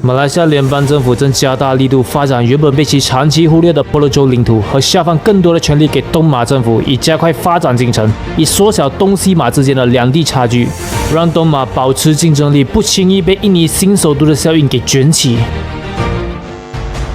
马来西亚联邦政府正加大力度发展原本被其长期忽略的婆罗洲领土，和下放更多的权力给东马政府，以加快发展进程，以缩小东西马之间的两地差距，让东马保持竞争力，不轻易被印尼新首都的效应给卷起。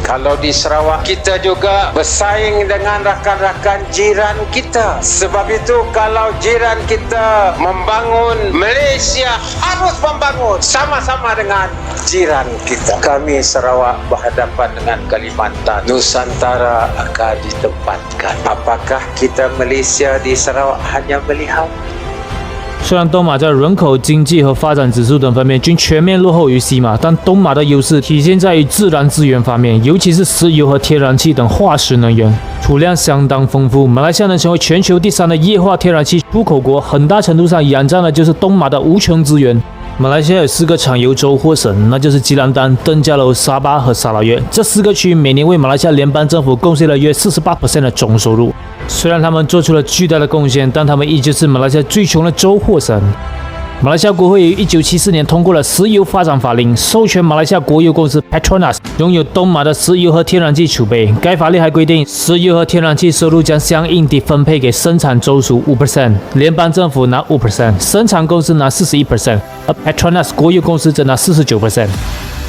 Kalau di Sarawak, kita juga bersaing dengan rakan-rakan jiran kita. Sebab itu, kalau jiran kita membangun, Malaysia harus membangun sama-sama dengan jiran kita. Kami Sarawak berhadapan dengan Kalimantan. Nusantara akan ditempatkan. Apakah kita Malaysia di Sarawak hanya melihat?虽然东马在人口、经济和发展指数等方面均全面落后于西马，但东马的优势体现在于自然资源方面，尤其是石油和天然气等化石能源，储量相当丰富。马来西亚能成为全球第3的液化天然气出口国，很大程度上仰仗的就是东马的无穷资源。马来西亚有4个产油州或省，那就是吉兰丹、登嘉楼、沙巴和沙拉越。这4个区域每年为马来西亚联邦政府贡献了约 48% 的总收入。虽然他们做出了巨大的贡献，但他们依旧是马来西亚最穷的州或省。马来西亚国会于1974年通过了石油发展法令，授权马来西亚国有公司 Petronas 拥有东马的石油和天然气储备。该法令还规定，石油和天然气收入将相应地分配给生产州属 5%， 联邦政府拿 5%， 生产公司拿 41%， 而 Petronas 国有公司则拿 49%。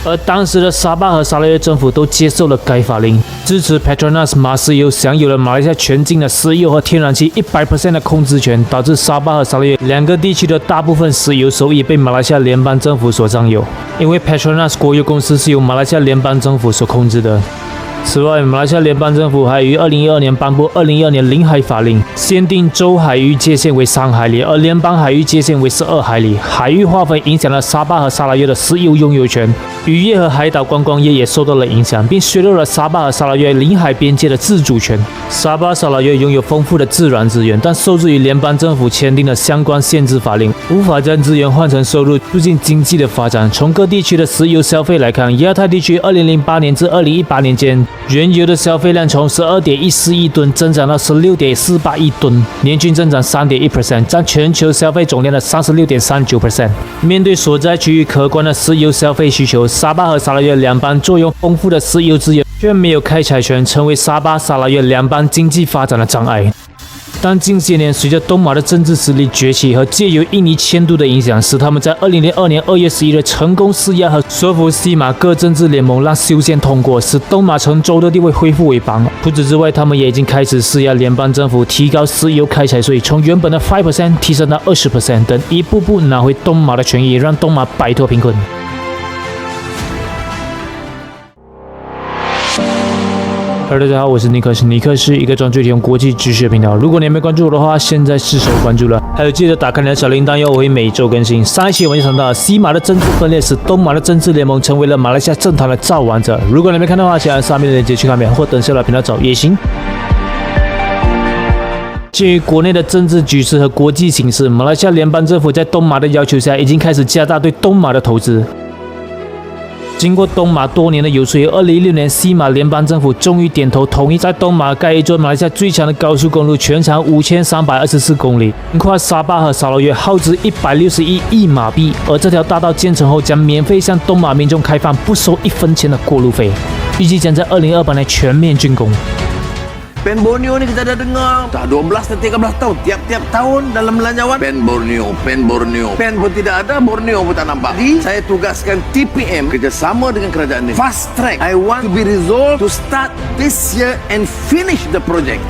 而当时的沙巴和沙拉越政府都接受了该法令，支持 Petronas 马石油享有了马来西亚全境的石油和天然气 100% 的控制权，导致沙巴和沙拉越2个地区的大部分石油收益被马来西亚联邦政府所占有，因为 Petronas 国有公司是由马来西亚联邦政府所控制的。此外，马来西亚联邦政府还于2012年颁布2012年领海法令，限定州海域界限为3海里，而联邦海域界限为12海里。海域划分影响了沙巴和沙拉越的石油拥有权，渔业和海岛观光业也受到了影响，并削弱了沙巴和沙拉越领海边界的自主权。沙巴、沙拉越拥有丰富的自然资源，但受制于联邦政府签订的相关限制法令，无法将资源换成收入，促进经济的发展。从各地区的石油消费来看，亚太地区2008年至2018年间，原油的消费量从 12.14 亿吨增长到 16.48 亿吨，年均增长 3.1%， 占全球消费总量的 36.39%。面对所在区域可观的石油消费需求，沙巴和沙拉越两邦坐拥丰富的石油资源，却没有开采权，成为沙巴、沙拉越两邦经济发展的障碍。但近些年，随着东马的政治实力崛起和借由印尼迁都的影响，使他们在2002年2月11日成功施压和说服西马各政治联盟让修宪通过，使东马城州的地位恢复为邦。除此之外，他们也已经开始施压联邦政府提高石油开采税，从原本的 5% 提升到 20% 等，一步步拿回东马的权益，让东马摆脱贫困。Hello， 大家好，我是尼克斯。尼克是一个专注提供国际知识的频道。如果你还没关注我的话，现在是时候关注了。还有记得打开你的小铃铛哟，我会每周更新。上一期我们就谈到西马的政治分裂使东马的政治联盟成为了马来西亚政坛的造王者。如果你没看到的话，请按上面的链接去看片，或等下来频道找也行。鉴于国内的政治局势和国际形势，马来西亚联邦政府在东马的要求下，已经开始加大对东马的投资。经过东马多年的游说，2016年西马联邦政府终于点头同意在东马盖一座马来西亚最长的高速公路，全长5324公里，横跨沙巴和沙捞越，耗资161亿马币。而这条大道建成后，将免费向东马民众开放，不收1分钱的过路费，预计将在2028年全面竣工。Pen Borneo ni kita dah dengar dah 12 dan 13 tahun tiap-tiap tahun dalam belanjawan Pen Borneo Pen pun tidak ada, Borneo pun tak nampak. Jadi saya tugaskan TPM kerjasama dengan kerajaan ni fast track. I want to be resolved to start this year and finish the project.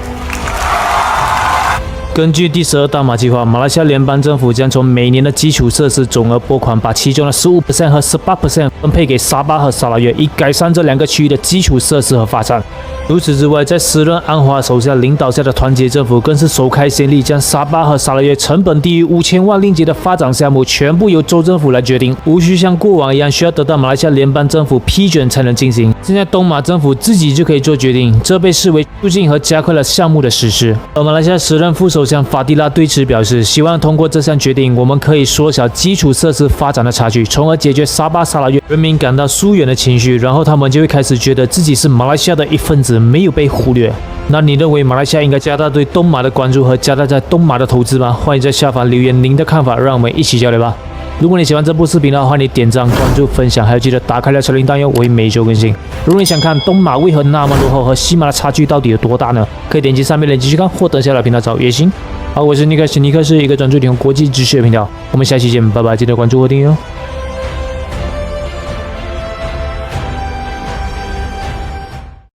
根据第12大马计划，马来西亚联邦政府将从每年的基础设施总额拨款，把其中的 15% 和 18% 分配给沙巴和沙拉越，以改善这2个区域的基础设施和发展。除此之外，在时任安华手下领导下的团结政府更是首开先例，将沙巴和沙拉越成本低于5000万令吉的发展项目全部由州政府来决定，无需像过往一样需要得到马来西亚联邦政府批准才能进行。现在东马政府自己就可以做决定，这被视为促进和加快了项目的实施。而马来西亚时任副首相法蒂拉对此表示，希望通过这项决定，我们可以缩小基础设施发展的差距，从而解决沙巴、沙拉越人民感到疏远的情绪，然后他们就会开始觉得自己是马来西亚的一份子，没有被忽略。那你认为马来西亚应该加大对东马的关注和加大在东马的投资吗？欢迎在下方留言您的看法，让我们一起交流吧。如果你喜欢这部视频的话，欢迎点赞、关注、分享，还有记得打开了小铃铛哟，我会每周更新。如果你想看东马为何那么落后和西马的差距到底有多大呢？可以点击上面链接去看，或等下来频道找也行。好，我是尼克，是一个专注提供国际知识的频道。我们下期见，拜拜，记得关注和订阅哦。